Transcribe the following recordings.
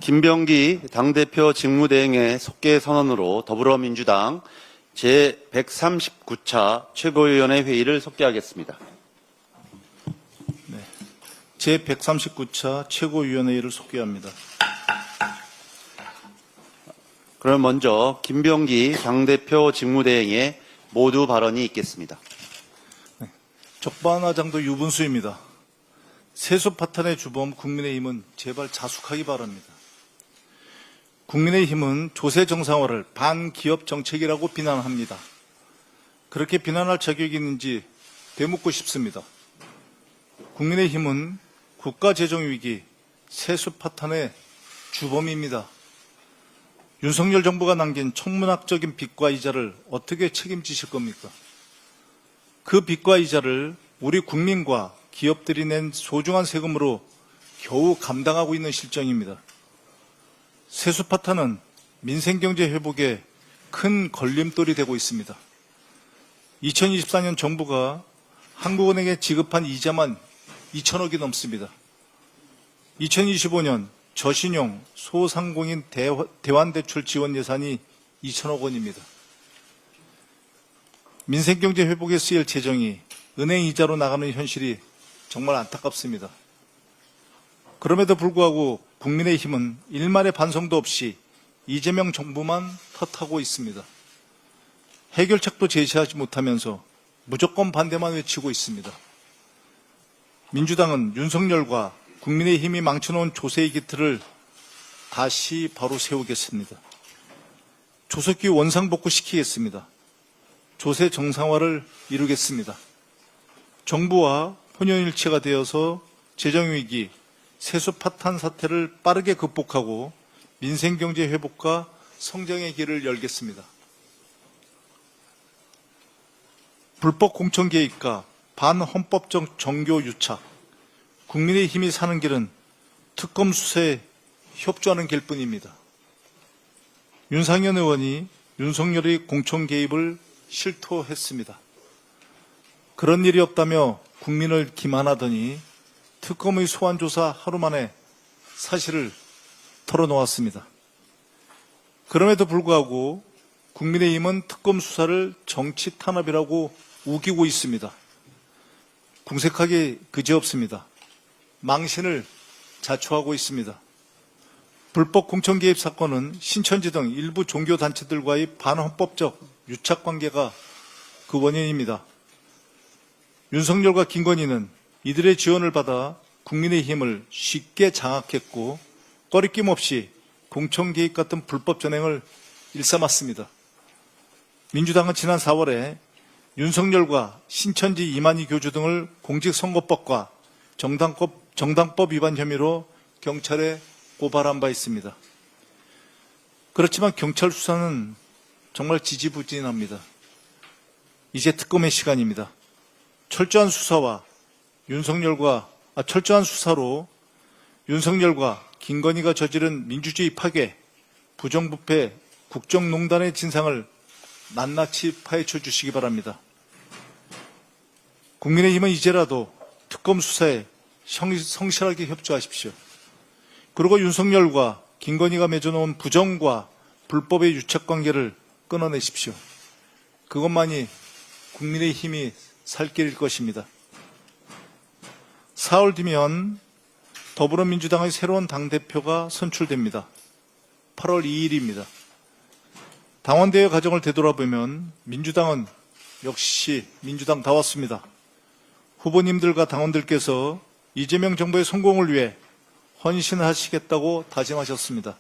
김병기 당대표 직무대행의 속개 선언으로 더불어민주당 제139차 최고위원회 회의를 속개하겠습니다. 제139차 최고위원회의를 속개합니다. 그럼 먼저 김병기 당대표 직무대행의 모두 발언이 있겠습니다. 적반하장도 유분수입니다. 세수 파탄의 주범 국민의힘은 제발 자숙하기 바랍니다. 국민의힘은 조세 정상화를 반기업 정책이라고 비난합니다. 그렇게 비난할 자격이 있는지 되묻고 싶습니다. 국민의힘은 국가재정위기, 세수 파탄의 주범입니다. 윤석열 정부가 남긴 천문학적인 빚과 이자를 어떻게 책임지실 겁니까? 그 빚과 이자를 우리 국민과 기업들이 낸 소중한 세금으로 겨우 감당하고 있는 실정입니다. 세수 파탄은 민생경제 회복에 큰 걸림돌이 되고 있습니다. 2024년 정부가 한국은행에 지급한 이자만 2천억이 넘습니다. 2025년 저신용 소상공인 대환대출 지원 예산이 2천억 원입니다. 민생경제 회복에 쓰일 재정이 은행 이자로 나가는 현실이 정말 안타깝습니다. 그럼에도 불구하고 국민의힘은 일말의 반성도 없이 이재명 정부만 탓하고 있습니다. 해결책도 제시하지 못하면서 무조건 반대만 외치고 있습니다. 민주당은 윤석열과 국민의힘이 망쳐놓은 조세의 기틀을 다시 바로 세우겠습니다. 조속히 원상복구시키겠습니다. 조세 정상화를 이루겠습니다. 정부와 혼연일체가 되어서 재정위기, 세수 파탄 사태를 빠르게 극복하고 민생경제 회복과 성장의 길을 열겠습니다. 불법 공천 개입과 반헌법적 정교 유착, 국민의힘이 사는 길은 특검 수사에 협조하는 길뿐입니다. 윤상현 의원이 윤석열의 공천 개입을 실토했습니다. 그런 일이 없다며 국민을 기만하더니 특검의 소환조사 하루 만에 사실을 털어놓았습니다. 그럼에도 불구하고 국민의힘은 특검 수사를 정치 탄압이라고 우기고 있습니다. 궁색하기 그지없습니다. 망신을 자초하고 있습니다. 불법 공천 개입 사건은 신천지 등 일부 종교단체들과의 반헌법적 유착관계가 그 원인입니다. 윤석열과 김건희는 이들의 지원을 받아 국민의힘을 쉽게 장악했고 꺼리낌 없이 공천 개입 같은 불법 전횡을 일삼았습니다. 민주당은 지난 4월에 윤석열과 신천지 이만희 교주 등을 공직선거법과 정당법 위반 혐의로 경찰에 고발한 바 있습니다. 그렇지만 경찰 수사는 정말 지지부진합니다. 이제 특검의 시간입니다. 철저한 수사로 윤석열과 김건희가 저지른 민주주의 파괴, 부정부패, 국정농단의 진상을 낱낱이 파헤쳐 주시기 바랍니다. 국민의힘은 이제라도 특검 수사에 성실하게 협조하십시오. 그리고 윤석열과 김건희가 맺어놓은 부정과 불법의 유착관계를 끊어내십시오. 그것만이 국민의힘이 살 길일 것입니다. 4월 뒤면 더불어민주당의 새로운 당대표가 선출됩니다. 8월 2일입니다. 당원대회 과정을 되돌아보면 민주당은 역시 민주당다웠습니다. 후보님들과 당원들께서 이재명 정부의 성공을 위해 헌신하시겠다고 다짐하셨습니다.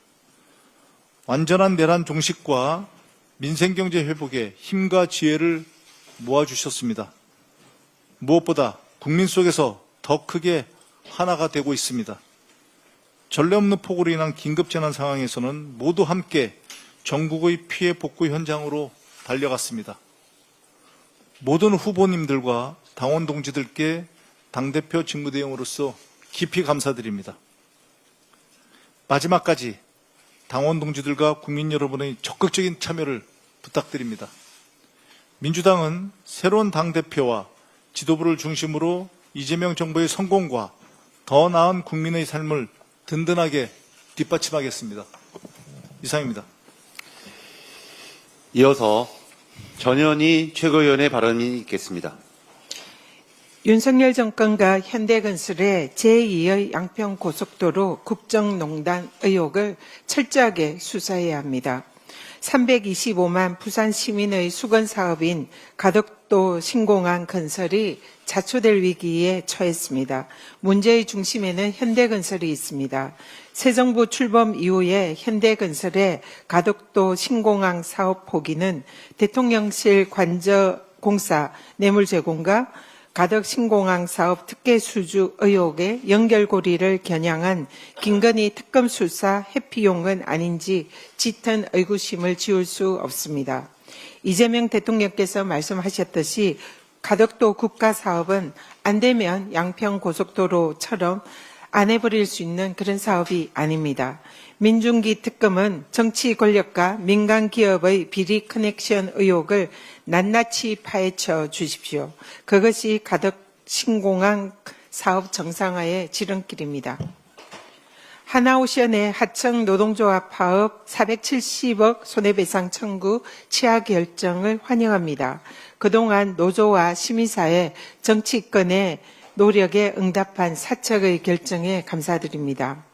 완전한 내란 종식과 민생경제 회복에 힘과 지혜를 모아주셨습니다. 무엇보다 국민 속에서 더 크게 하나가 되고 있습니다. 전례 없는 폭우로 인한 긴급재난 상황에서는 모두 함께 전국의 피해 복구 현장으로 달려갔습니다. 모든 후보님들과 당원 동지들께 당대표 직무대행으로서 깊이 감사드립니다. 마지막까지 당원 동지들과 국민 여러분의 적극적인 참여를 부탁드립니다. 민주당은 새로운 당대표와 지도부를 중심으로 이재명 정부의 성공과 더 나은 국민의 삶을 든든하게 뒷받침하겠습니다. 이상입니다. 이어서 전현희 최고위원의 발언이 있겠습니다. 윤석열 정권과 현대건설의 제2의 양평고속도로 국정농단 의혹을 철저하게 수사해야 합니다. 325만 부산 시민의 수건 사업인 가덕도 신공항 건설이 자초될 위기에 처했습니다. 문제의 중심에는 현대건설이 있습니다. 새 정부 출범 이후에 현대건설의 가덕도 신공항 사업 포기는 대통령실 관저공사 뇌물 제공과 가덕 신공항 사업 특혜 수주 의혹의 연결고리를 겨냥한 김건희 특검 수사 회피용은 아닌지 짙은 의구심을 지울 수 없습니다. 이재명 대통령께서 말씀하셨듯이 가덕도 국가 사업은 안 되면 양평고속도로처럼 안 해버릴 수 있는 그런 사업이 아닙니다. 민중기 특검은 정치 권력과 민간 기업의 비리 커넥션 의혹을 낱낱이 파헤쳐 주십시오. 그것이 가덕 신공항 사업 정상화의 지름길입니다. 하나오션의 하청 노동조합 파업 470억 손해배상 청구 취하 결정을 환영합니다. 그동안 노조와 시민사회, 정치권의 노력에 응답한 사측의 결정에 감사드립니다.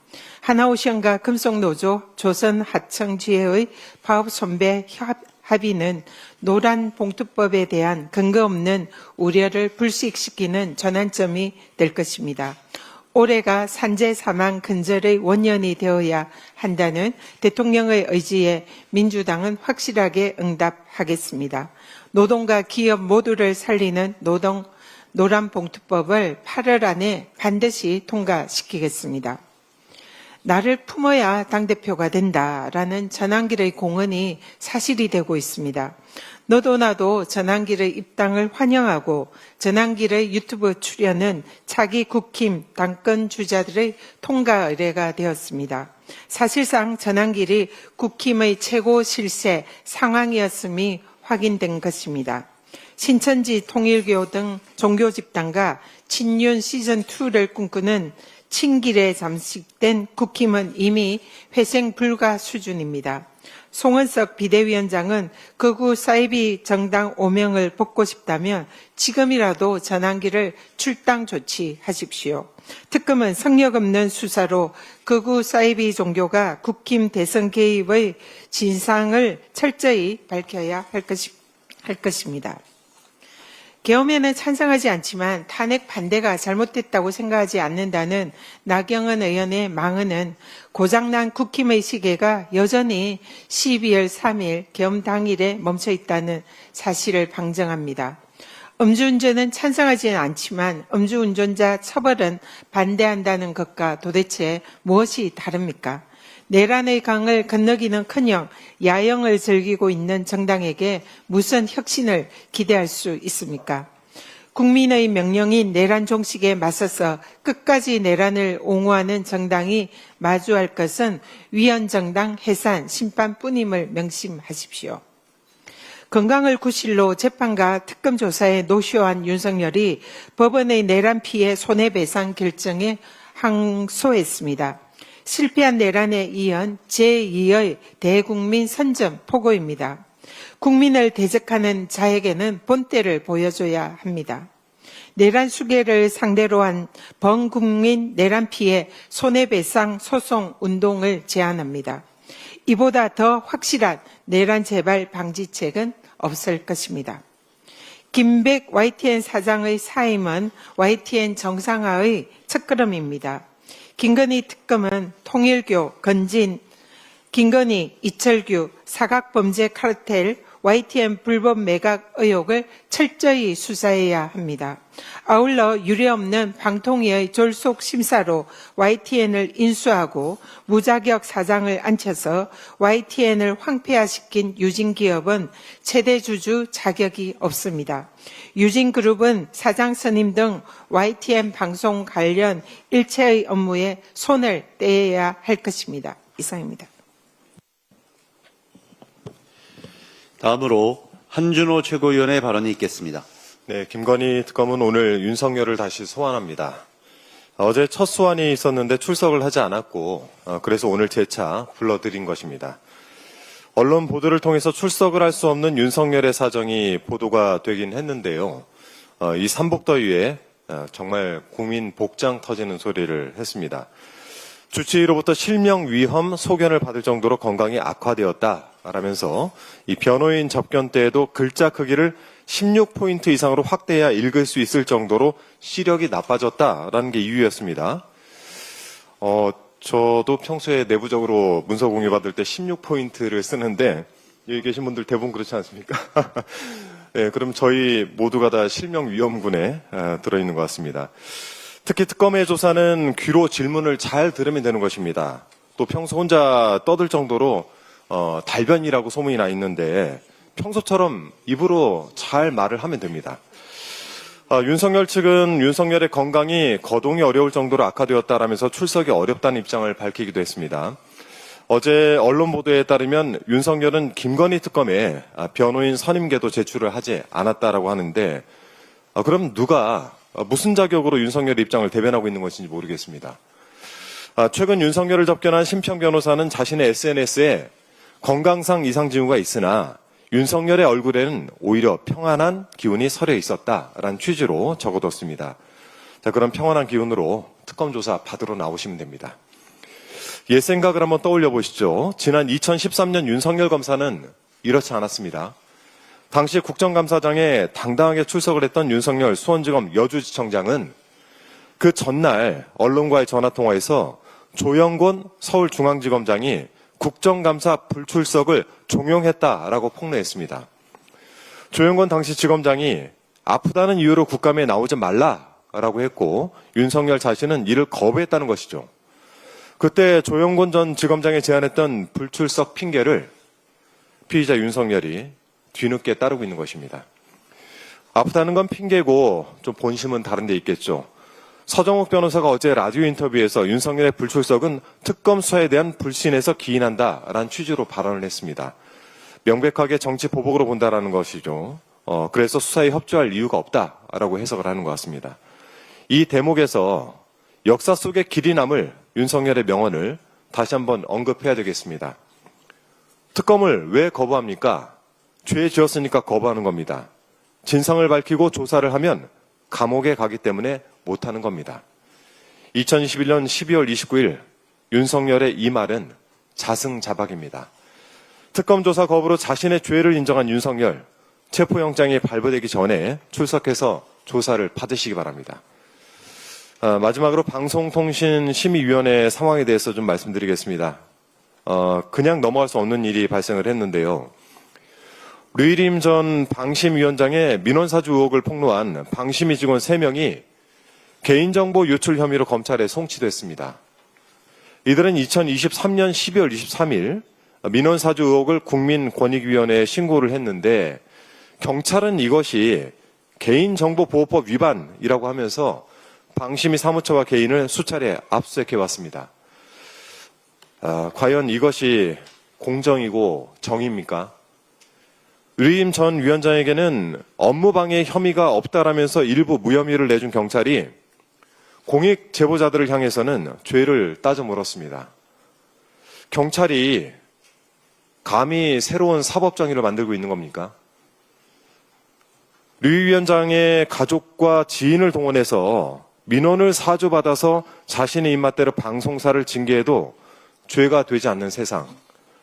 하나오션과 금속노조, 조선하청지회의 파업 손배 합의는 노란봉투법에 대한 근거 없는 우려를 불식시키는 전환점이 될 것입니다. 올해가 산재 사망 근절의 원년이 되어야 한다는 대통령의 의지에 민주당은 확실하게 응답하겠습니다. 노동과 기업 모두를 살리는 노란봉투법을 8월 안에 반드시 통과시키겠습니다. 나를 품어야 당대표가 된다라는 전환길의 공언이 사실이 되고 있습니다. 너도 나도 전환길의 입당을 환영하고 전환길의 유튜브 출연은 차기 국힘 당권 주자들의 통과 의례가 되었습니다. 사실상 전환길이 국힘의 최고 실세 상황이었음이 확인된 것입니다. 신천지 통일교 등 종교 집단과 친윤 시즌2를 꿈꾸는 친길에 잠식된 국힘은 이미 회생 불가 수준입니다. 송은석 비대위원장은 극우 사이비 정당 오명을 벗고 싶다면 지금이라도 전환기를 출당 조치하십시오. 특검은 성역 없는 수사로 극우 사이비 종교가 국힘 대선 개입의 진상을 철저히 밝혀야 할 것입니다. 계엄에는 찬성하지 않지만 탄핵 반대가 잘못됐다고 생각하지 않는다는 나경원 의원의 망언은 고장난 국힘의 시계가 여전히 12월 3일 계엄 당일에 멈춰 있다는 사실을 방증합니다. 음주운전은 찬성하지는 않지만 음주운전자 처벌은 반대한다는 것과 도대체 무엇이 다릅니까? 내란의 강을 건너기는커녕 야영을 즐기고 있는 정당에게 무슨 혁신을 기대할 수 있습니까? 국민의 명령인 내란 종식에 맞서서 끝까지 내란을 옹호하는 정당이 마주할 것은 위헌정당 해산 심판뿐임을 명심하십시오. 건강을 구실로 재판과 특검 조사에 노쇼한 윤석열이 법원의 내란 피해 손해배상 결정에 항소했습니다. 실패한 내란에 이은 제2의 대국민 선점 포고입니다. 국민을 대적하는 자에게는 본때를 보여줘야 합니다. 내란 수괴를 상대로 한 범국민 내란 피해 손해배상 소송 운동을 제안합니다. 이보다 더 확실한 내란 재발 방지책은 없을 것입니다. 김백 YTN 사장의 사임은 YTN 정상화의 첫걸음입니다. 김건희 특검은 통일교, 건진, 김건희, 이철규, 사각범죄 카르텔, YTN 불법 매각 의혹을 철저히 수사해야 합니다. 아울러 유례없는 방통위의 졸속 심사로 YTN을 인수하고 무자격 사장을 앉혀서 YTN을 황폐화시킨 유진기업은 최대 주주 자격이 없습니다. 유진그룹은 사장 선임 등 YTN 방송 관련 일체의 업무에 손을 떼야 할 것입니다. 이상입니다. 다음으로 한준호 최고위원의 발언이 있겠습니다. 네, 김건희 특검은 오늘 윤석열을 다시 소환합니다. 어제 첫 소환이 있었는데 출석을 하지 않았고 그래서 오늘 재차 불러드린 것입니다. 언론 보도를 통해서 출석을 할 수 없는 윤석열의 사정이 보도가 되긴 했는데요. 이 삼복더위에 정말 국민 복장 터지는 소리를 했습니다. 주치의로부터 실명 위험 소견을 받을 정도로 건강이 악화되었다라면서 이 변호인 접견 때에도 글자 크기를 16포인트 이상으로 확대해야 읽을 수 있을 정도로 시력이 나빠졌다라는 게 이유였습니다. 저도 평소에 내부적으로 문서 공유 받을 때 16포인트를 쓰는데 여기 계신 분들 대부분 그렇지 않습니까? 네, 그럼 저희 모두가 다 실명 위험군에 들어있는 것 같습니다. 특히 특검의 조사는 귀로 질문을 잘 들으면 되는 것입니다. 또 평소 혼자 떠들 정도로 달변이라고 소문이 나 있는데 평소처럼 입으로 잘 말을 하면 됩니다. 윤석열 측은 윤석열의 건강이 거동이 어려울 정도로 악화되었다라면서 출석이 어렵다는 입장을 밝히기도 했습니다. 어제 언론 보도에 따르면 윤석열은 김건희 특검에 변호인 선임계도 제출을 하지 않았다라고 하는데 그럼 누가 무슨 자격으로 윤석열의 입장을 대변하고 있는 것인지 모르겠습니다. 최근 윤석열을 접견한 심평 변호사는 자신의 SNS에 건강상 이상 징후가 있으나 윤석열의 얼굴에는 오히려 평안한 기운이 서려 있었다라는 취지로 적어뒀습니다. 자, 그럼 평안한 기운으로 특검 조사 받으러 나오시면 됩니다. 옛 생각을 한번 떠올려 보시죠. 지난 2013년 윤석열 검사는 이렇지 않았습니다. 당시 국정감사장에 당당하게 출석을 했던 윤석열 수원지검 여주지청장은 그 전날 언론과의 전화통화에서 조영곤 서울중앙지검장이 국정감사 불출석을 종용했다라고 폭로했습니다. 조영곤 당시 지검장이 아프다는 이유로 국감에 나오지 말라라고 했고 윤석열 자신은 이를 거부했다는 것이죠. 그때 조영곤 전 지검장이 제안했던 불출석 핑계를 피의자 윤석열이 뒤늦게 따르고 있는 것입니다. 아프다는 건 핑계고 좀 본심은 다른 데 있겠죠. 서정욱 변호사가 어제 라디오 인터뷰에서 윤석열의 불출석은 특검 수사에 대한 불신에서 기인한다라는 취지로 발언을 했습니다. 명백하게 정치 보복으로 본다라는 것이죠. 그래서 수사에 협조할 이유가 없다라고 해석을 하는 것 같습니다. 이 대목에서 역사 속에 길이 남을 윤석열의 명언을 다시 한번 언급해야 되겠습니다. 특검을 왜 거부합니까? 죄 지었으니까 거부하는 겁니다. 진상을 밝히고 조사를 하면 감옥에 가기 때문에 못하는 겁니다. 2021년 12월 29일 윤석열의 이 말은 자승자박입니다. 특검 조사 거부로 자신의 죄를 인정한 윤석열, 체포영장이 발부되기 전에 출석해서 조사를 받으시기 바랍니다. 마지막으로 방송통신심의위원회 상황에 대해서 좀 말씀드리겠습니다. 그냥 넘어갈 수 없는 일이 발생을 했는데요. 류일임 전 방심위원장의 민원사주 의혹을 폭로한 방심위 직원 3명이 개인정보 유출 혐의로 검찰에 송치됐습니다. 이들은 2023년 12월 23일 민원사주 의혹을 국민권익위원회에 신고를 했는데 경찰은 이것이 개인정보보호법 위반이라고 하면서 방심위 사무처와 개인을 수차례 압수수색해 왔습니다. 과연 이것이 공정이고 정의입니까? 류임 전 위원장에게는 업무방해 혐의가 없다라면서 일부 무혐의를 내준 경찰이 공익 제보자들을 향해서는 죄를 따져 물었습니다. 경찰이 감히 새로운 사법정의를 만들고 있는 겁니까? 류 위원장의 가족과 지인을 동원해서 민원을 사주받아서 자신의 입맛대로 방송사를 징계해도 죄가 되지 않는 세상,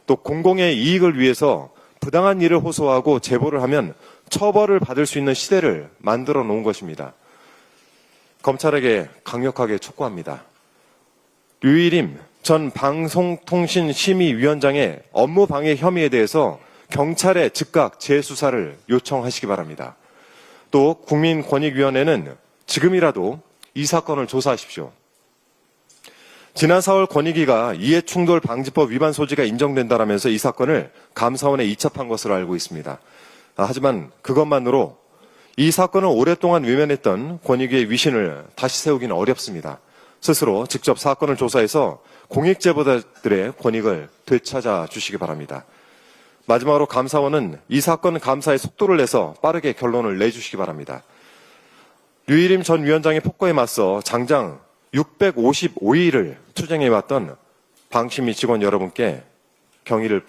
또 공공의 이익을 위해서 부당한 일을 호소하고 제보를 하면 처벌을 받을 수 있는 시대를 만들어 놓은 것입니다. 검찰에게 강력하게 촉구합니다. 류일임 전 방송통신심의위원장의 업무방해 혐의에 대해서 경찰에 즉각 재수사를 요청하시기 바랍니다. 또 국민권익위원회는 지금이라도 이 사건을 조사하십시오. 지난 4월 권익위가 이해충돌방지법 위반 소지가 인정된다라면서 이 사건을 감사원에 이첩한 것으로 알고 있습니다. 하지만 그것만으로 이 사건을 오랫동안 외면했던 권익위의 위신을 다시 세우기는 어렵습니다. 스스로 직접 사건을 조사해서 공익제보자들의 권익을 되찾아 주시기 바랍니다. 마지막으로 감사원은 이 사건 감사에 속도를 내서 빠르게 결론을 내주시기 바랍니다. 류일임 전 위원장의 폭거에 맞서 당장 655일을 투쟁해왔던 방심위 직원 여러분께 경의를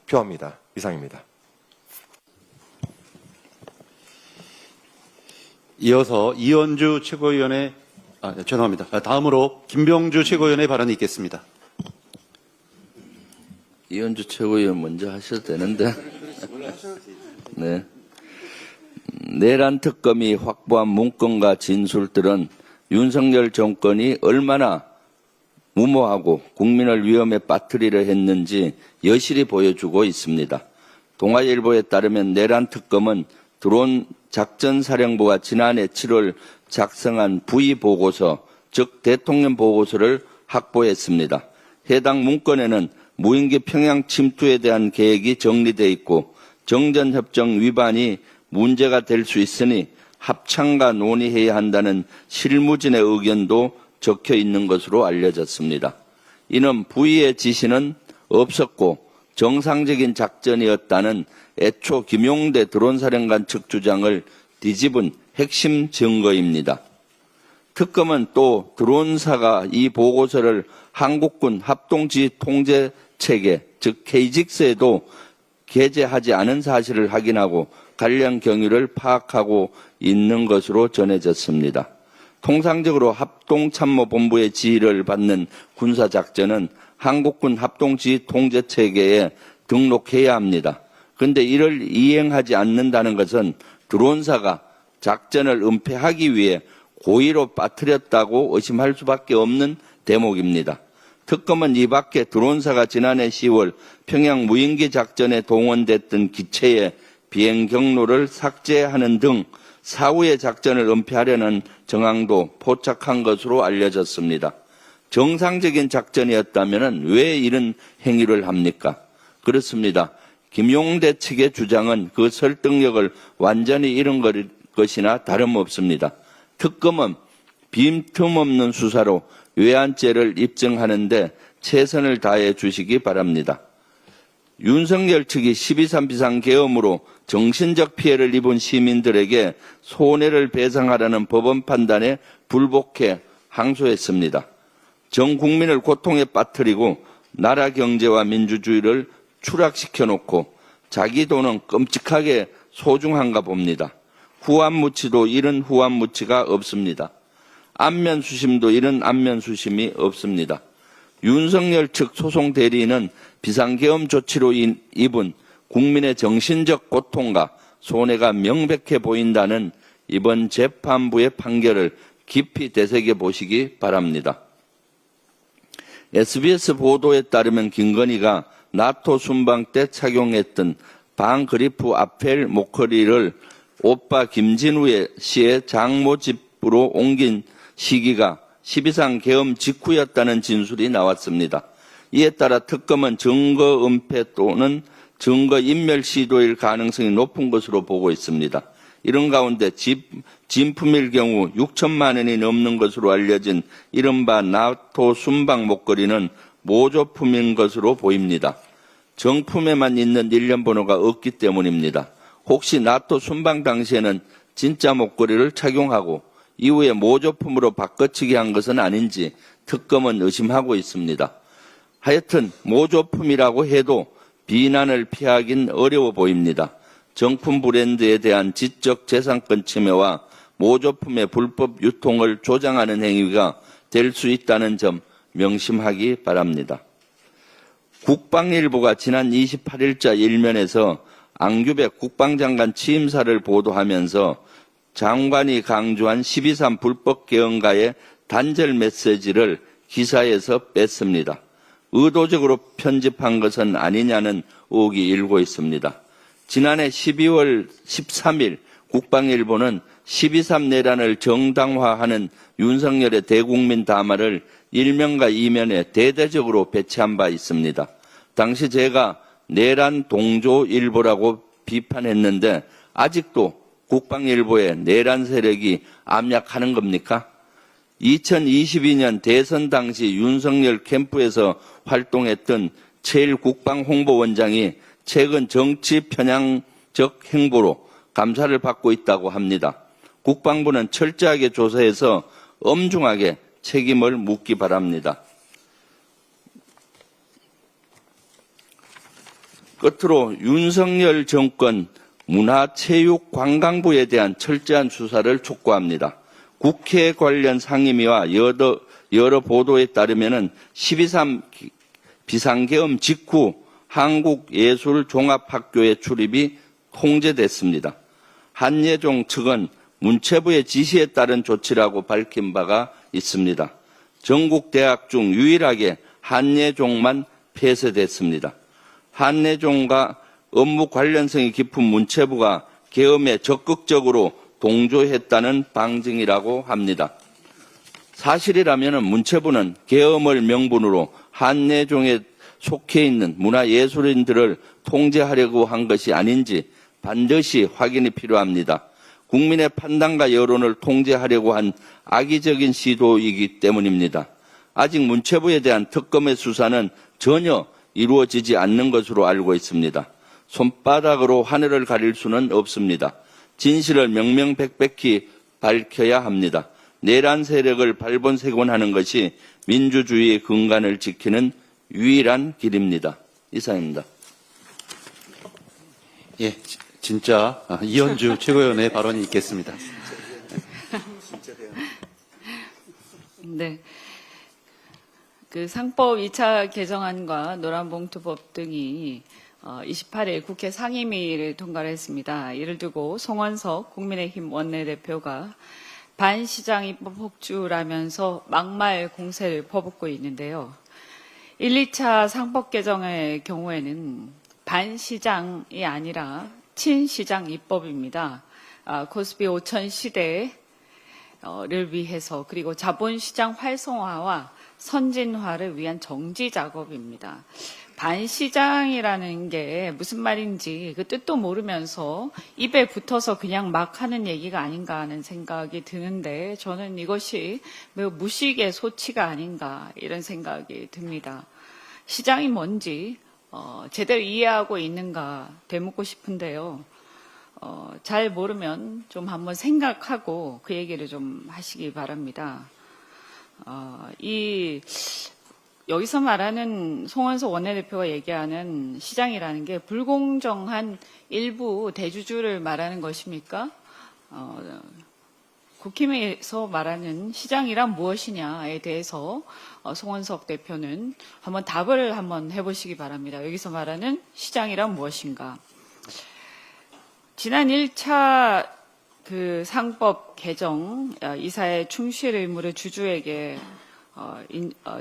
표합니다. 이상입니다. 이어서 이현주 최고위원의 죄송합니다. 다음으로 김병주 최고위원의 발언이 있겠습니다. 이현주 최고위원 먼저 하셔도 되는데. 네. 내란 특검이 확보한 문건과 진술들은 윤석열 정권이 얼마나 무모하고 국민을 위험에 빠뜨리려 했는지 여실히 보여주고 있습니다. 동아일보에 따르면 내란 특검은 드론 작전사령부가 지난해 7월 작성한 부의 보고서, 즉 대통령 보고서를 확보했습니다. 해당 문건에는 무인기 평양 침투에 대한 계획이 정리되어 있고 정전협정 위반이 문제가 될 수 있으니 합참과 논의해야 한다는 실무진의 의견도 적혀 있는 것으로 알려졌습니다. 이는 부의의 지시는 없었고 정상적인 작전이었다는 애초 김용대 드론사령관 측 주장을 뒤집은 핵심 증거입니다. 특검은 또 드론사가 이 보고서를 한국군 합동지휘 통제체계, 즉 KGICS에도 게재하지 않은 사실을 확인하고 관련 경위를 파악하고 있는 것으로 전해졌습니다. 통상적으로 합동참모본부의 지휘를 받는 군사작전은 한국군 합동지휘 통제체계에 등록해야 합니다. 그런데 이를 이행하지 않는다는 것은 드론사가 작전을 은폐하기 위해 고의로 빠뜨렸다고 의심할 수밖에 없는 대목입니다. 특검은 이 밖에 드론사가 지난해 10월 평양 무인기 작전에 동원됐던 기체의 비행 경로를 삭제하는 등 사후의 작전을 은폐하려는 정황도 포착한 것으로 알려졌습니다. 정상적인 작전이었다면 왜 이런 행위를 합니까? 그렇습니다. 김용대 측의 주장은 그 설득력을 완전히 잃은 것이나 다름없습니다. 특검은 빈틈없는 수사로 외환죄를 입증하는데 최선을 다해 주시기 바랍니다. 윤석열 측이 12.3 비상계엄으로 정신적 피해를 입은 시민들에게 손해를 배상하라는 법원 판단에 불복해 항소했습니다. 전 국민을 고통에 빠뜨리고 나라 경제와 민주주의를 추락시켜 놓고 자기 돈은 끔찍하게 소중한가 봅니다. 후한무치도 이런 후한무치가 없습니다. 안면수심도 이런 안면수심이 없습니다. 윤석열 측 소송 대리인은 비상계엄 조치로 입은 국민의 정신적 고통과 손해가 명백해 보인다는 이번 재판부의 판결을 깊이 되새겨 보시기 바랍니다. SBS 보도에 따르면 김건희가 나토 순방 때 착용했던 방그리프 아펠 목걸이를 오빠 김진우 씨의 장모집으로 옮긴 시기가 12.3 계엄 직후였다는 진술이 나왔습니다. 이에 따라 특검은 증거 은폐 또는 증거 인멸 시도일 가능성이 높은 것으로 보고 있습니다. 이런 가운데 진품일 경우 6천만 원이 넘는 것으로 알려진 이른바 나토 순방 목걸이는 모조품인 것으로 보입니다. 정품에만 있는 일련 번호가 없기 때문입니다. 혹시 나토 순방 당시에는 진짜 목걸이를 착용하고 이후에 모조품으로 바꿔치기 한 것은 아닌지 특검은 의심하고 있습니다. 하여튼 모조품이라고 해도 비난을 피하긴 어려워 보입니다. 정품 브랜드에 대한 지적 재산권 침해와 모조품의 불법 유통을 조장하는 행위가 될 수 있다는 점 명심하기 바랍니다. 국방일보가 지난 28일자 일면에서 앙규백 국방장관 취임사를 보도하면서 장관이 강조한 12.3 불법 개헌가의 단절 메시지를 기사에서 뺐습니다. 의도적으로 편집한 것은 아니냐는 의혹이 일고 있습니다. 지난해 12월 13일 국방일보는 12.3 내란을 정당화하는 윤석열의 대국민 담화를 1면과 2면에 대대적으로 배치한 바 있습니다. 당시 제가 내란 동조일보라고 비판했는데 아직도 국방일보의 내란 세력이 암약하는 겁니까? 2022년 대선 당시 윤석열 캠프에서 활동했던 제1국방홍보원장이 최근 정치 편향적 행보로 감사를 받고 있다고 합니다. 국방부는 철저하게 조사해서 엄중하게 책임을 묻기 바랍니다. 끝으로 윤석열 정권 문화체육관광부에 대한 철저한 수사를 촉구합니다. 국회 관련 상임위와 여러 보도에 따르면 12.3 비상계엄 직후 한국예술종합학교의 출입이 통제됐습니다. 한예종 측은 문체부의 지시에 따른 조치라고 밝힌 바가 있습니다. 전국 대학 중 유일하게 한예종만 폐쇄됐습니다. 한예종과 업무 관련성이 깊은 문체부가 계엄에 적극적으로 동조했다는 방증이라고 합니다. 사실이라면 문체부는 계엄을 명분으로 한예종에 속해 있는 문화예술인들을 통제하려고 한 것이 아닌지 반드시 확인이 필요합니다. 국민의 판단과 여론을 통제하려고 한 악의적인 시도이기 때문입니다. 아직 문체부에 대한 특검의 수사는 전혀 이루어지지 않는 것으로 알고 있습니다. 손바닥으로 하늘을 가릴 수는 없습니다. 진실을 명명백백히 밝혀야 합니다. 내란 세력을 발본색원하는 것이 민주주의의 근간을 지키는 유일한 길입니다. 이상입니다. 예, 진짜 이현주 최고위원의 발언이 있겠습니다. 네. 그 상법 2차 개정안과 노란봉투법 등이 28일 국회 상임위를 통과를 했습니다. 이를 두고 송원석 국민의힘 원내대표가 반시장 입법 폭주라면서 막말 공세를 퍼붓고 있는데요. 1, 2차 상법 개정의 경우에는 반시장이 아니라 친시장 입법입니다. 코스피 5천 시대를 위해서 그리고 자본시장 활성화와 선진화를 위한 정지 작업입니다. 반시장이라는 게 무슨 말인지 그 뜻도 모르면서 입에 붙어서 그냥 막 하는 얘기가 아닌가 하는 생각이 드는데 저는 이것이 매우 무식의 소치가 아닌가 이런 생각이 듭니다. 시장이 뭔지 제대로 이해하고 있는가 되묻고 싶은데요. 잘 모르면 좀 한번 생각하고 그 얘기를 좀 하시기 바랍니다. 여기서 말하는 송원석 원내대표가 얘기하는 시장이라는 게 불공정한 일부 대주주를 말하는 것입니까? 국힘에서 말하는 시장이란 무엇이냐에 대해서 송원석 대표는 한번 답을 한번 해보시기 바랍니다. 여기서 말하는 시장이란 무엇인가? 지난 1차 그 상법 개정 이사의 충실 의무를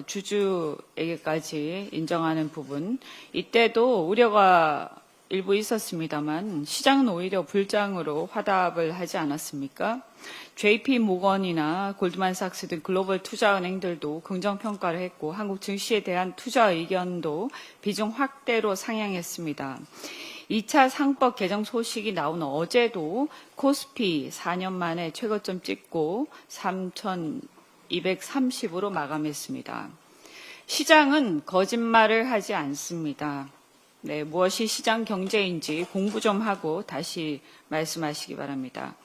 주주에게까지 인정하는 부분, 이때도 우려가 일부 있었습니다만 시장은 오히려 불장으로 화답을 하지 않았습니까? JP 모건이나 골드만삭스 등 글로벌 투자은행들도 긍정평가를 했고 한국 증시에 대한 투자 의견도 비중 확대로 상향했습니다. 2차 상법 개정 소식이 나온 어제도 코스피 4년 만에 최고점 찍고 3,230으로 마감했습니다. 시장은 거짓말을 하지 않습니다. 네, 무엇이 시장 경제인지 공부 좀 하고 다시 말씀하시기 바랍니다.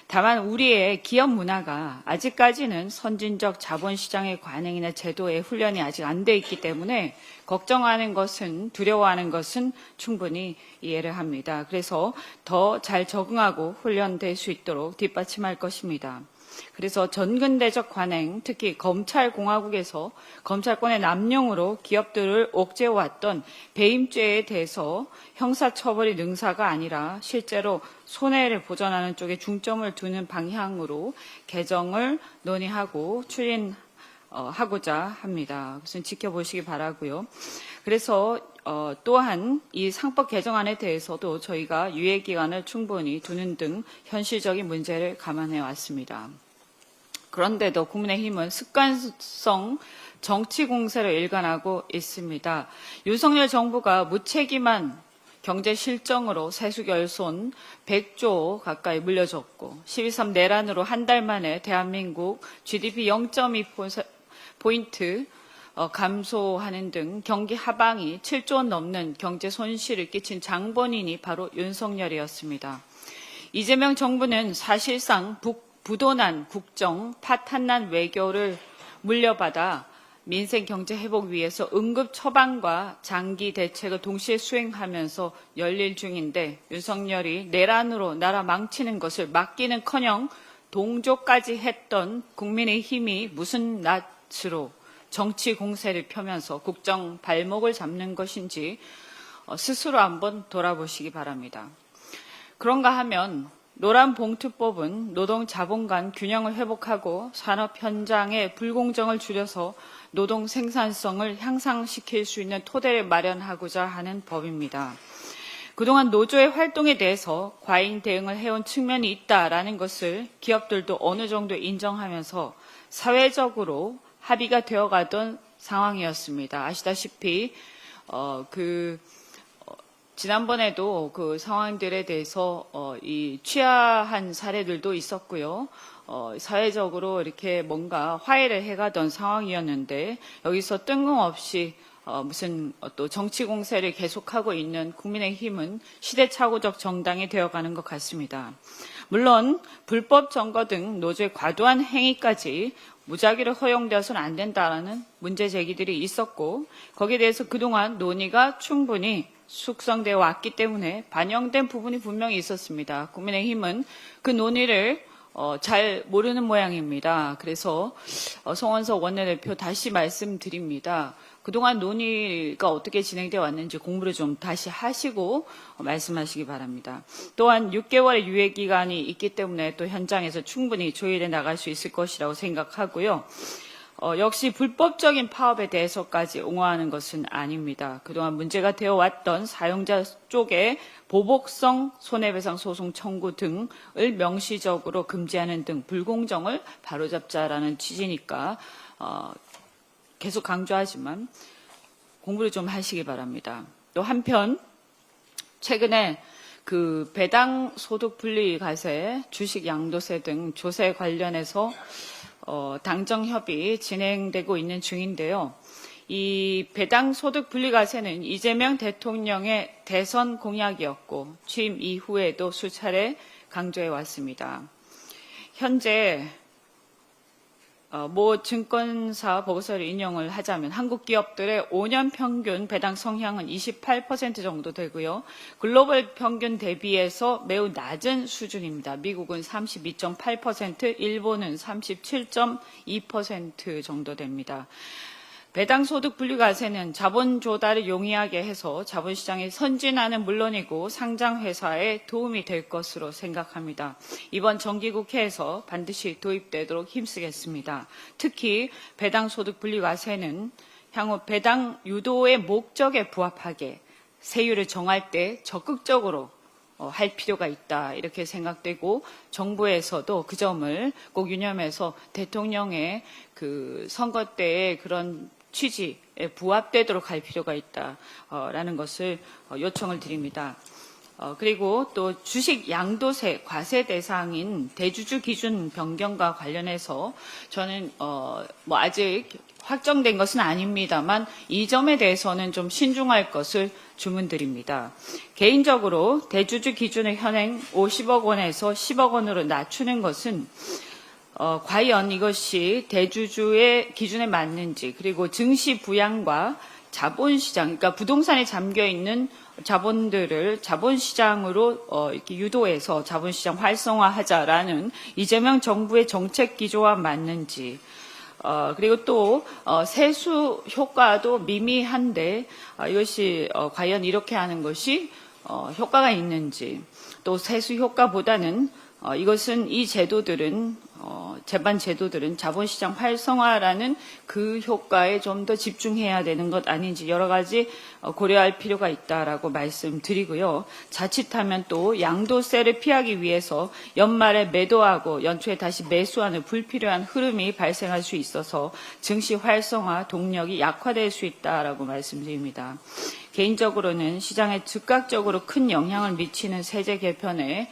다만 우리의 기업 문화가 아직까지는 선진적 자본시장의 관행이나 제도의 훈련이 아직 안 돼 있기 때문에 걱정하는 것은, 두려워하는 것은 충분히 이해를 합니다. 그래서 더 잘 적응하고 훈련될 수 있도록 뒷받침할 것입니다. 그래서 전근대적 관행, 특히 검찰공화국에서 검찰권의 남용으로 기업들을 옥죄해왔던 배임죄에 대해서 형사처벌이 능사가 아니라 실제로 손해를 보전하는 쪽에 중점을 두는 방향으로 개정을 논의하고 추진하고자 합니다. 그것은 지켜보시기 바라고요. 그래서 또한 이 상법 개정안에 대해서도 저희가 유예기간을 충분히 두는 등 현실적인 문제를 감안해 왔습니다. 그런데도 국민의힘은 습관성 정치 공세를 일관하고 있습니다. 윤석열 정부가 무책임한 경제 실정으로 세수결손 100조 가까이 물려줬고 12.3 내란으로 한 달 만에 대한민국 GDP 0.2포인트 감소하는 등 경기 하방이 7조 원 넘는 경제 손실을 끼친 장본인이 바로 윤석열이었습니다. 이재명 정부는 사실상 부도난 국정, 파탄난 외교를 물려받아 민생 경제 회복 위해서 응급 처방과 장기 대책을 동시에 수행하면서 열릴 중인데 윤석열이 내란으로 나라 망치는 것을 막기는커녕 동조까지 했던 국민의힘이 무슨 낯으로 정치 공세를 펴면서 국정 발목을 잡는 것인지 스스로 한번 돌아보시기 바랍니다. 그런가 하면 노란봉투법은 노동 자본 간 균형을 회복하고 산업 현장의 불공정을 줄여서 노동 생산성을 향상시킬 수 있는 토대를 마련하고자 하는 법입니다. 그동안 노조의 활동에 대해서 과잉 대응을 해온 측면이 있다라는 것을 기업들도 어느 정도 인정하면서 사회적으로 합의가 되어가던 상황이었습니다. 아시다시피 지난번에도 그 상황들에 대해서 이 취하한 사례들도 있었고요. 사회적으로 이렇게 뭔가 화해를 해가던 상황이었는데 여기서 뜬금없이 무슨 또 정치 공세를 계속하고 있는 국민의힘은 시대착오적 정당이 되어가는 것 같습니다. 물론 불법 점거 등 노조의 과도한 행위까지 무작위로 허용되어서는 안 된다라는 문제 제기들이 있었고 거기에 대해서 그동안 논의가 충분히 숙성되어 왔기 때문에 반영된 부분이 분명히 있었습니다. 국민의힘은 그 논의를 잘 모르는 모양입니다. 그래서 송원석 원내대표 다시 말씀드립니다. 그동안 논의가 어떻게 진행되어 왔는지 공부를 좀 다시 하시고 말씀하시기 바랍니다. 또한 6개월의 유예기간이 있기 때문에 또 현장에서 충분히 조율해 나갈 수 있을 것이라고 생각하고요. 역시 불법적인 파업에 대해서까지 옹호하는 것은 아닙니다. 그동안 문제가 되어 왔던 사용자 쪽에 보복성 손해배상 소송 청구 등을 명시적으로 금지하는 등 불공정을 바로잡자라는 취지니까 계속 강조하지만 공부를 좀 하시기 바랍니다. 또 한편 최근에 그 배당 소득 분리 과세, 주식 양도세 등 조세 관련해서 당정 협의 진행되고 있는 중인데요. 이 배당 소득 분리 과세는 이재명 대통령의 대선 공약이었고 취임 이후에도 수차례 강조해 왔습니다. 현재 모 증권사 보고서를 인용을 하자면 한국 기업들의 5년 평균 배당 성향은 28% 정도 되고요. 글로벌 평균 대비해서 매우 낮은 수준입니다. 미국은 32.8%, 일본은 37.2% 정도 됩니다. 배당 소득 분리 과세는 자본 조달을 용이하게 해서 자본시장의 선진화는 물론이고 상장 회사에 도움이 될 것으로 생각합니다. 이번 정기국회에서 반드시 도입되도록 힘쓰겠습니다. 특히 배당 소득 분리 과세는 향후 배당 유도의 목적에 부합하게 세율을 정할 때 적극적으로 할 필요가 있다 이렇게 생각되고 정부에서도 그 점을 꼭 유념해서 대통령의 그 선거 때의 그런 취지에 부합되도록 할 필요가 있다라는 것을 요청을 드립니다. 그리고 또 주식 양도세 과세 대상인 대주주 기준 변경과 관련해서 저는 뭐 아직 확정된 것은 아닙니다만 이 점에 대해서는 좀 신중할 것을 주문드립니다. 개인적으로 대주주 기준을 현행 50억 원에서 10억 원으로 낮추는 것은 과연 이것이 대주주의 기준에 맞는지 그리고 증시 부양과 자본시장, 그러니까 부동산에 잠겨있는 자본들을 자본시장으로 이렇게 유도해서 자본시장 활성화하자라는 이재명 정부의 정책 기조와 맞는지 그리고 또 세수 효과도 미미한데 이것이 과연 이렇게 하는 것이 효과가 있는지 또 세수 효과보다는 이것은 이 제도들은 재반 제도들은 자본시장 활성화라는 그 효과에 좀 더 집중해야 되는 것 아닌지 여러 가지 고려할 필요가 있다라고 말씀드리고요. 자칫하면 또 양도세를 피하기 위해서 연말에 매도하고 연초에 다시 매수하는 불필요한 흐름이 발생할 수 있어서 증시 활성화 동력이 약화될 수 있다라고 말씀드립니다. 개인적으로는 시장에 즉각적으로 큰 영향을 미치는 세제 개편에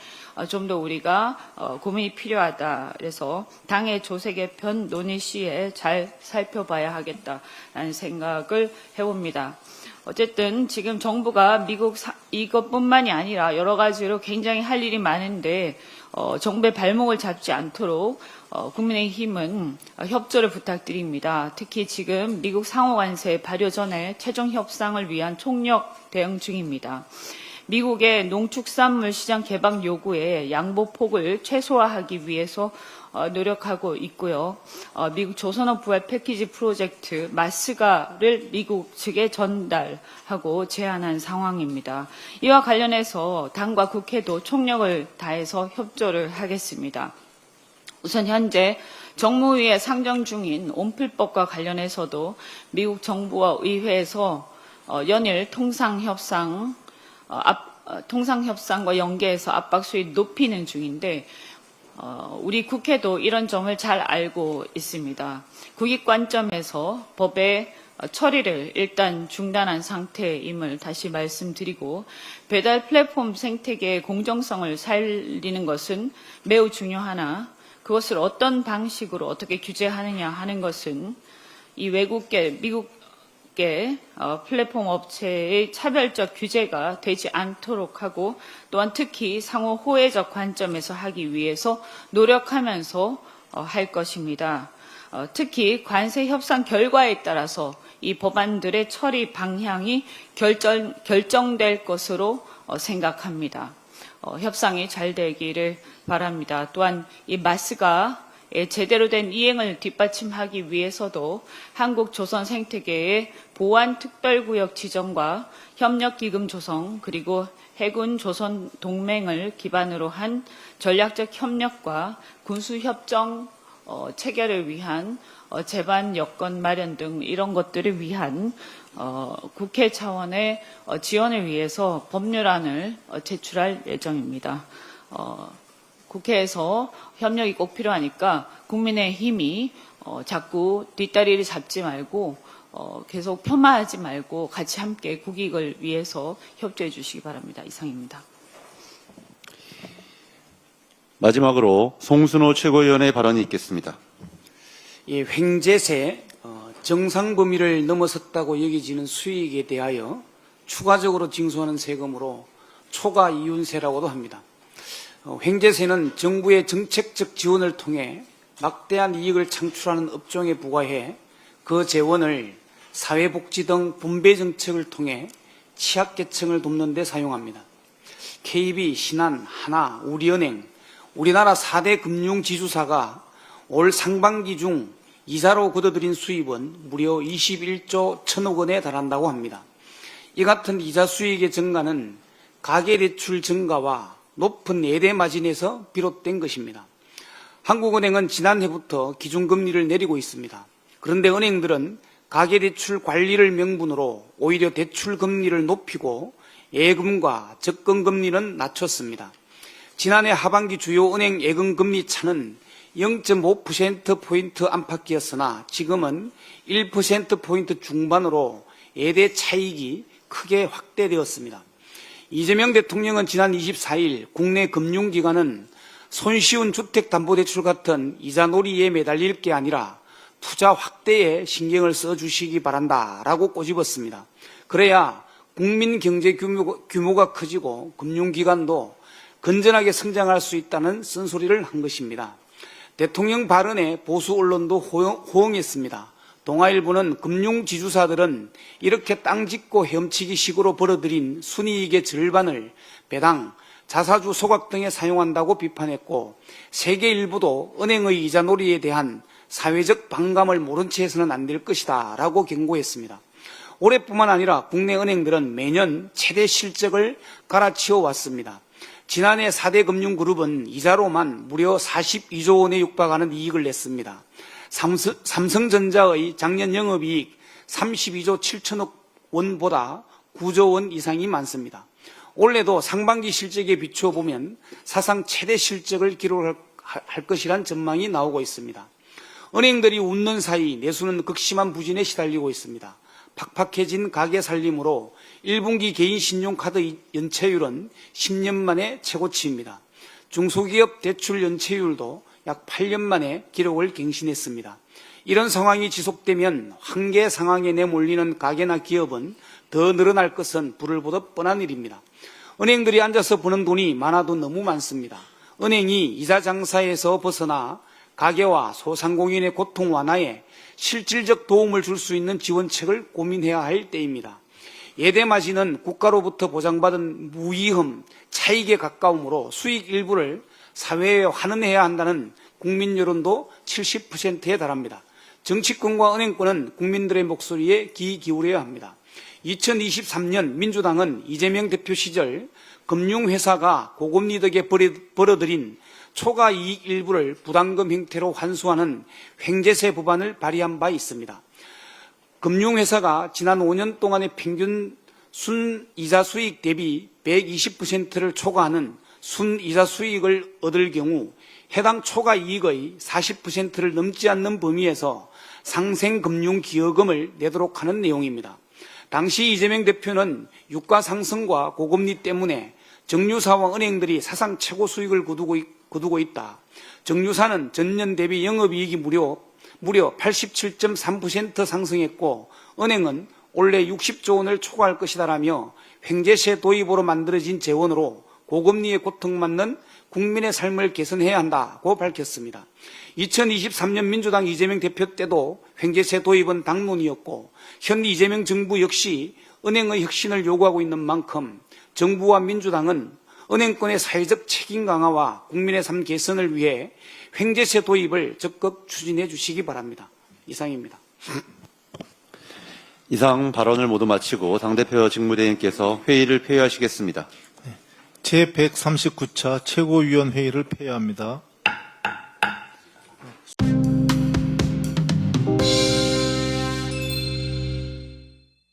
좀 더 우리가 고민이 필요하다. 그래서 당의 조세 개편 논의 시에 잘 살펴봐야 하겠다라는 생각을 해봅니다. 어쨌든 지금 정부가 미국 이것뿐만이 아니라 여러 가지로 굉장히 할 일이 많은데 정부의 발목을 잡지 않도록 국민의힘은 협조를 부탁드립니다. 특히 지금 미국 상호관세 발효 전에 최종 협상을 위한 총력 대응 중입니다. 미국의 농축산물 시장 개방 요구에 양보폭을 최소화하기 위해서 노력하고 있고요. 미국 조선업 부활 패키지 프로젝트 마스가를 미국 측에 전달하고 제안한 상황입니다. 이와 관련해서 당과 국회도 총력을 다해서 협조를 하겠습니다. 우선 현재 정무위에 상정 중인 온필법과 관련해서도 미국 정부와 의회에서 연일 통상협상과 연계해서 압박 수위 높이는 중인데 우리 국회도 이런 점을 잘 알고 있습니다. 국익 관점에서 법의 처리를 일단 중단한 상태임을 다시 말씀드리고 배달 플랫폼 생태계의 공정성을 살리는 것은 매우 중요하나 그것을 어떤 방식으로 어떻게 규제하느냐 하는 것은 이 외국계, 미국계 플랫폼 업체의 차별적 규제가 되지 않도록 하고 또한 특히 상호 호혜적 관점에서 하기 위해서 노력하면서 할 것입니다. 특히 관세 협상 결과에 따라서 이 법안들의 처리 방향이 결정될 것으로 생각합니다. 협상이 잘 되기를 바랍니다. 또한 이 마스가의 제대로 된 이행을 뒷받침하기 위해서도 한국 조선 생태계의 보안 특별구역 지정과 협력기금 조성 그리고 해군 조선 동맹을 기반으로 한 전략적 협력과 군수협정 체결을 위한 제반 여건 마련 등 이런 것들을 위한 국회 차원의 지원을 위해서 법률안을 제출할 예정입니다. 국회에서 협력이 꼭 필요하니까 국민의힘이 자꾸 뒷다리를 잡지 말고 계속 폄하하지 말고 같이 함께 국익을 위해서 협조해 주시기 바랍니다. 이상입니다. 마지막으로 송순호 최고위원의 발언이 있겠습니다. 이 횡재세 정상 범위를 넘어섰다고 여겨지는 수익에 대하여 추가적으로 징수하는 세금으로 초과 이윤세라고도 합니다. 횡재세는 정부의 정책적 지원을 통해 막대한 이익을 창출하는 업종에 부과해 그 재원을 사회복지 등 분배 정책을 통해 취약계층을 돕는 데 사용합니다. KB, 신한, 하나, 우리은행, 우리나라 4대 금융지주사가 올 상반기 중 이자로 걷어들인 수입은 무려 21조 1천억 원에 달한다고 합니다. 이 같은 이자 수익의 증가는 가계대출 증가와 높은 예대 마진에서 비롯된 것입니다. 한국은행은 지난해부터 기준금리를 내리고 있습니다. 그런데 은행들은 가계대출 관리를 명분으로 오히려 대출금리를 높이고 예금과 적금금리는 낮췄습니다. 지난해 하반기 주요 은행 예금금리 차는 0.5%포인트 안팎이었으나 지금은 1%포인트 중반으로 예대 차익이 크게 확대되었습니다. 이재명 대통령은 지난 24일 국내 금융기관은 손쉬운 주택담보대출 같은 이자 놀이에 매달릴 게 아니라 투자 확대에 신경을 써주시기 바란다라고 꼬집었습니다. 그래야 국민 경제 규모가 커지고 금융기관도 건전하게 성장할 수 있다는 쓴소리를 한 것입니다. 대통령 발언에 보수 언론도 호응했습니다. 동아일보는 금융지주사들은 이렇게 땅 짓고 헤엄치기 식으로 벌어들인 순이익의 절반을 배당, 자사주 소각 등에 사용한다고 비판했고 세계 일부도 은행의 이자 놀이에 대한 사회적 반감을 모른 채 해서는 안 될 것이다 라고 경고했습니다. 올해뿐만 아니라 국내 은행들은 매년 최대 실적을 갈아치워 왔습니다. 지난해 4대 금융그룹은 이자로만 무려 42조 원에 육박하는 이익을 냈습니다. 삼성전자의 작년 영업이익 32조 7천억 원보다 9조 원 이상이 많습니다. 올해도 상반기 실적에 비추어 보면 사상 최대 실적을 기록할 것이란 전망이 나오고 있습니다. 은행들이 웃는 사이 내수는 극심한 부진에 시달리고 있습니다. 팍팍해진 가계 살림으로 1분기 개인 신용카드 연체율은 10년 만에 최고치입니다. 중소기업 대출 연체율도 약 8년 만에 기록을 갱신했습니다. 이런 상황이 지속되면 한계 상황에 내몰리는 가게나 기업은 더 늘어날 것은 불을 보듯 뻔한 일입니다. 은행들이 앉아서 버는 돈이 많아도 너무 많습니다. 은행이 이자 장사에서 벗어나 가게와 소상공인의 고통 완화에 실질적 도움을 줄 수 있는 지원책을 고민해야 할 때입니다. 예대마진은 국가로부터 보장받은 무위험, 차익에 가까우므로 수익 일부를 사회에 환원해야 한다는 국민 여론도 70%에 달합니다. 정치권과 은행권은 국민들의 목소리에 귀 기울여야 합니다. 2023년 민주당은 이재명 대표 시절 금융회사가 고금리덕에 벌어들인 초과 이익 일부를 부담금 형태로 환수하는 횡재세 법안을 발의한 바 있습니다. 금융회사가 지난 5년 동안의 평균 순이자 수익 대비 120%를 초과하는 순이자 수익을 얻을 경우 해당 초과 이익의 40%를 넘지 않는 범위에서 상생금융기여금을 내도록 하는 내용입니다. 당시 이재명 대표는 유가 상승과 고금리 때문에 정유사와 은행들이 사상 최고 수익을 거두고 있다. 정유사는 전년 대비 영업이익이 무려 87.3% 상승했고 은행은 올해 60조 원을 초과할 것이다라며 횡재세 도입으로 만들어진 재원으로 고금리에 고통받는 국민의 삶을 개선해야 한다고 밝혔습니다. 2023년 민주당 이재명 대표 때도 횡재세 도입은 당론이었고 현 이재명 정부 역시 은행의 혁신을 요구하고 있는 만큼 정부와 민주당은 은행권의 사회적 책임 강화와 국민의 삶 개선을 위해 횡재세 도입을 적극 추진해 주시기 바랍니다. 이상입니다. 이상 발언을 모두 마치고 당대표 직무대행께서 회의를 폐회하시겠습니다. 제139차 최고위원회의를 폐회합니다.